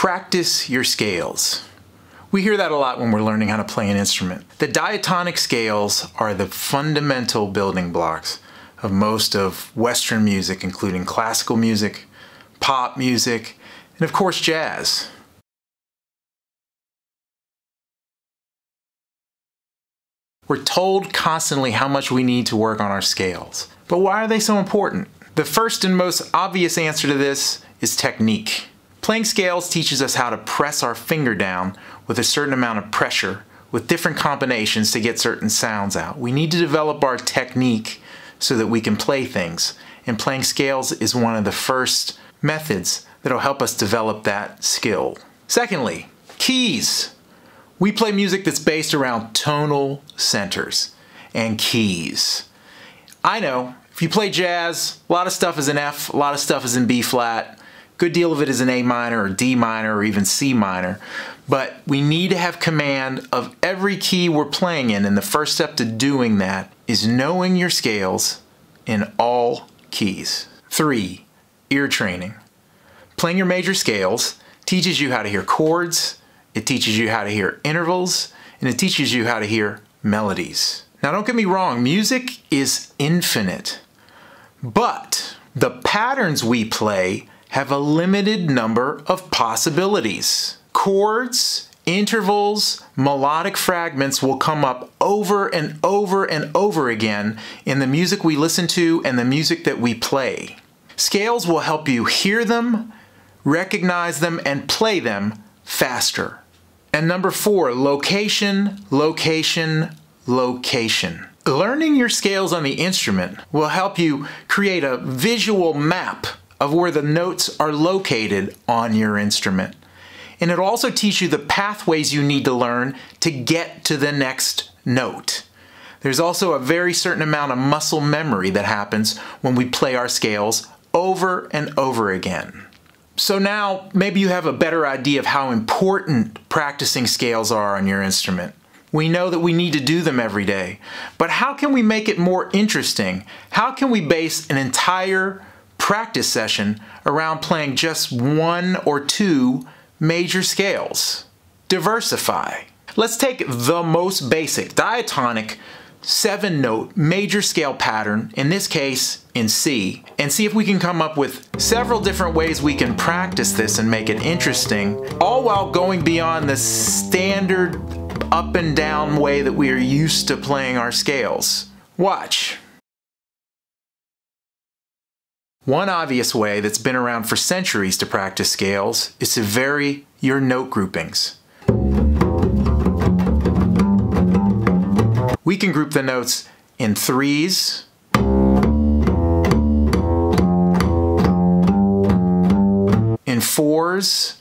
Practice your scales. We hear that a lot when we're learning how to play an instrument. The diatonic scales are the fundamental building blocks of most of Western music, including classical music, pop music, and of course jazz. We're told constantly how much we need to work on our scales. But why are they so important? The first and most obvious answer to this is technique. Playing scales teaches us how to press our finger down with a certain amount of pressure with different combinations to get certain sounds out. We need to develop our technique so that we can play things. And playing scales is one of the first methods that'll help us develop that skill. Secondly, keys. We play music that's based around tonal centers and keys. I know, if you play jazz, a lot of stuff is in F, a lot of stuff is in B flat, good deal of it is in A minor or D minor or even C minor, but we need to have command of every key we're playing in, and the first step to doing that is knowing your scales in all keys. 3, ear training. Playing your major scales teaches you how to hear chords, it teaches you how to hear intervals, and it teaches you how to hear melodies. Now don't get me wrong, music is infinite, but the patterns we play have a limited number of possibilities. Chords, intervals, melodic fragments will come up over and over and over again in the music we listen to and the music that we play. Scales will help you hear them, recognize them, and play them faster. And number 4, location, location, location. Learning your scales on the instrument will help you create a visual map of where the notes are located on your instrument. And it'll also teach you the pathways you need to learn to get to the next note. There's also a very certain amount of muscle memory that happens when we play our scales over and over again. So now maybe you have a better idea of how important practicing scales are on your instrument. We know that we need to do them every day, but how can we make it more interesting? How can we base an entire practice session around playing just 1 or 2 major scales? Diversify. Let's take the most basic diatonic 7-note major scale pattern, in this case in C, and see if we can come up with several different ways we can practice this and make it interesting, all while going beyond the standard up and down way that we are used to playing our scales. Watch. One obvious way that's been around for centuries to practice scales is to vary your note groupings. We can group the notes in 3s, in 4s,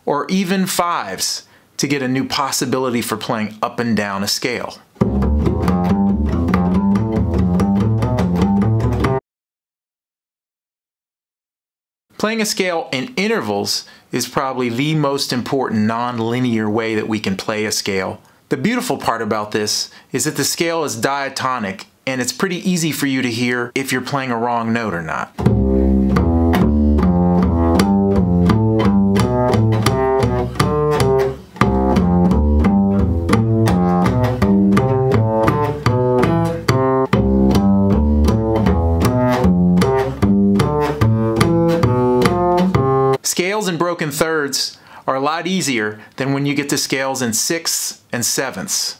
or even 5s to get a new possibility for playing up and down a scale. Playing a scale in intervals is probably the most important non-linear way that we can play a scale. The beautiful part about this is that the scale is diatonic, and it's pretty easy for you to hear if you're playing a wrong note or not. Scales in broken thirds are a lot easier than when you get to scales in 6ths and 7ths.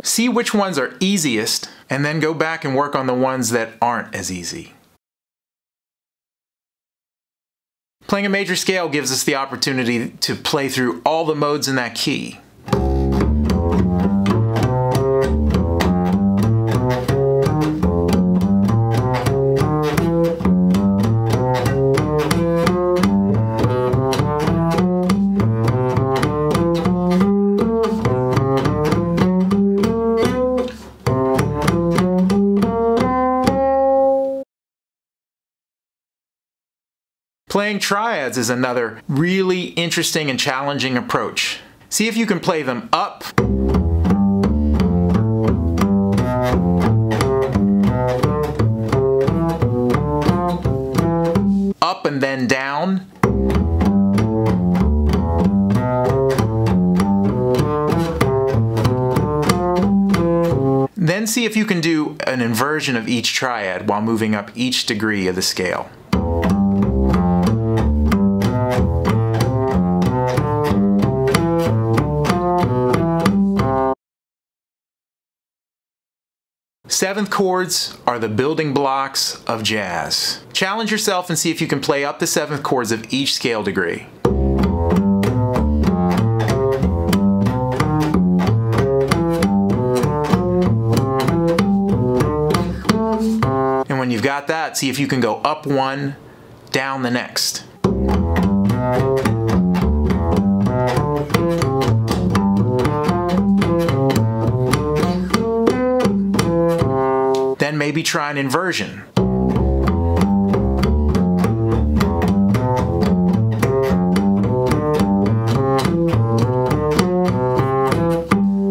See which ones are easiest, and then go back and work on the ones that aren't as easy. Playing a major scale gives us the opportunity to play through all the modes in that key. Playing triads is another really interesting and challenging approach. See if you can play them up, up and then down, then see if you can do an inversion of each triad while moving up each degree of the scale. Seventh chords are the building blocks of jazz. Challenge yourself and see if you can play up the seventh chords of each scale degree. And when you've got that, see if you can go up one, down the next. Then maybe try an inversion.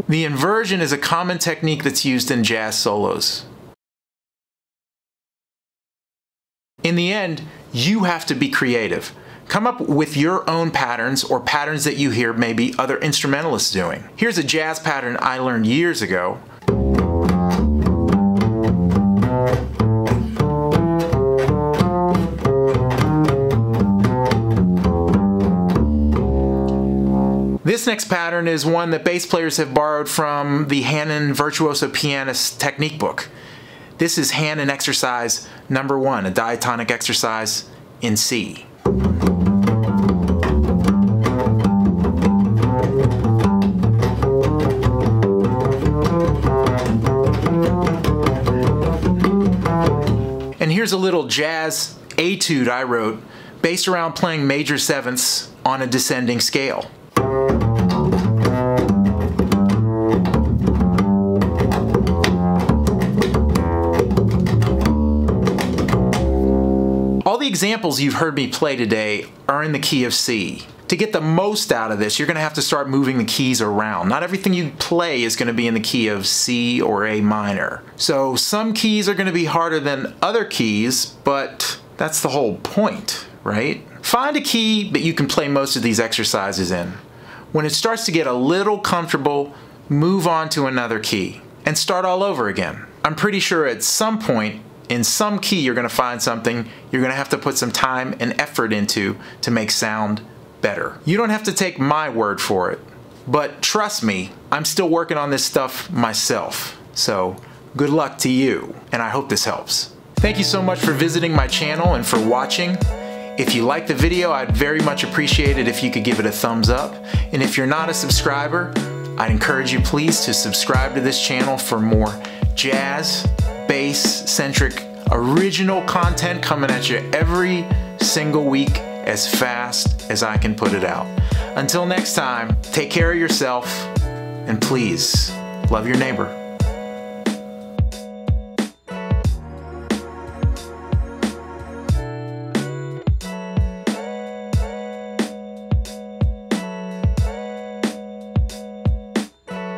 The inversion is a common technique that's used in jazz solos. In the end, you have to be creative. Come up with your own patterns or patterns that you hear maybe other instrumentalists doing. Here's a jazz pattern I learned years ago. This next pattern is one that bass players have borrowed from the Hanon Virtuoso Pianist Technique book. This is Hanon exercise number 1, a diatonic exercise in C. And here's a little jazz etude I wrote based around playing major sevenths on a descending scale. All the examples you've heard me play today are in the key of C. To get the most out of this, you're going to have to start moving the keys around. Not everything you play is going to be in the key of C or A minor. So some keys are going to be harder than other keys, but that's the whole point, right? Find a key that you can play most of these exercises in. When it starts to get a little comfortable, move on to another key and start all over again. I'm pretty sure at some point, in some key, you're going to find something you're going to have to put some time and effort into to make sound better. You don't have to take my word for it, but trust me, I'm still working on this stuff myself. So good luck to you, and I hope this helps. Thank you so much for visiting my channel and for watching. If you liked the video, I'd very much appreciate it if you could give it a thumbs up. And if you're not a subscriber, I'd encourage you please to subscribe to this channel for more jazz, bass-centric, original content coming at you every single week as fast as I can put it out. Until next time, take care of yourself, and please, love your neighbor.